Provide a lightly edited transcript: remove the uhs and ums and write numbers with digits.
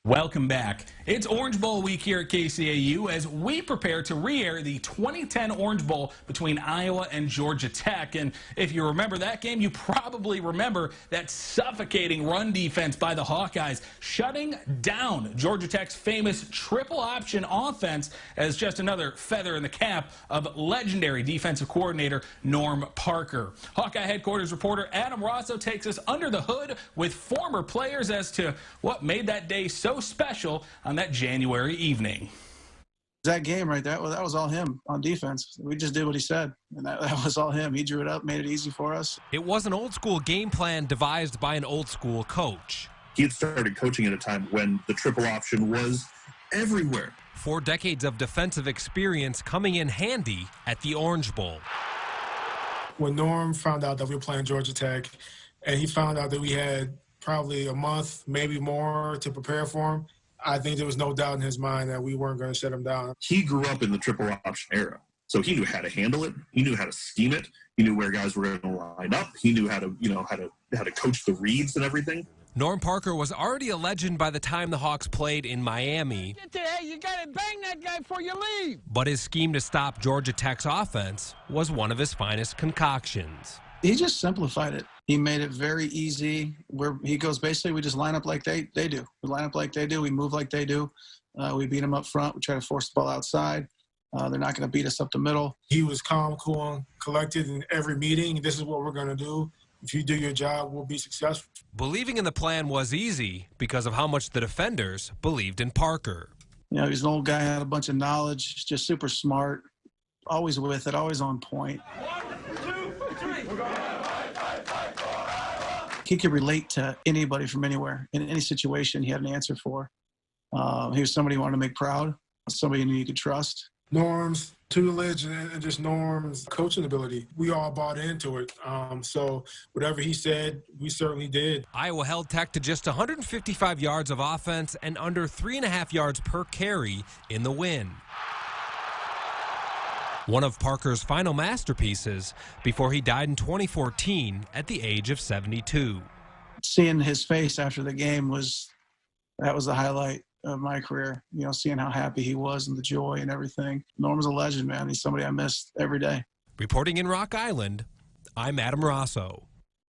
Welcome back. It's Orange Bowl week here at KCAU as we prepare to re-air the 2010 Orange Bowl between Iowa and Georgia Tech. And if you remember that game, you probably remember that suffocating run defense by the Hawkeyes, shutting down Georgia Tech's famous triple option offense as just another feather in the cap of legendary defensive coordinator Norm Parker. Hawkeye headquarters reporter Adam Rosso takes us under the hood with former players as to what made that day so special on that January evening. That game right there, that was all him on defense. We just did what he said, and that was all him. He drew it up, made it easy for us. It was an old school game plan devised by an old school coach. He had started coaching at a time when the triple option was everywhere. 4 decades of defensive experience coming in handy at the Orange Bowl. When Norm found out that we were playing Georgia Tech, and he found out that we had probably a month, maybe more, to prepare for him, I think there was no doubt in his mind that we weren't going to shut him down. He grew up in the triple option era, so he knew how to handle it. He knew how to scheme it. He knew where guys were going to line up. He knew how to coach the reads and everything. Norm Parker was already a legend by the time the Hawks played in Miami. Hey, you got to bang that guy before you leave. But his scheme to stop Georgia Tech's offense was one of his finest concoctions. He just simplified it. He made it very easy. Where he goes, basically, we just line up like they do. We line up like they do. We move like they do. We beat them up front. We try to force the ball outside. They're not going to beat us up the middle. He was calm, cool, and collected in every meeting. This is what we're going to do. If you do your job, we'll be successful. Believing in the plan was easy because of how much the defenders believed in Parker. You know, he's an old guy, had a bunch of knowledge, just super smart, always with it, always on point. He could relate to anybody from anywhere. In any situation, he had an answer for. He was somebody you wanted to make proud, somebody you knew you could trust. Norm's tutelage and just Norm's coaching ability, we all bought into it. So whatever he said, we certainly did. Iowa held Tech to just 155 yards of offense and under 3.5 yards per carry in the win. One of Parker's final masterpieces before he died in 2014 at the age of 72. Seeing his face after the game was the highlight of my career. You know, seeing how happy he was and the joy and everything. Norm's a legend, man. He's somebody I miss every day. Reporting in Rock Island, I'm Adam Rosso.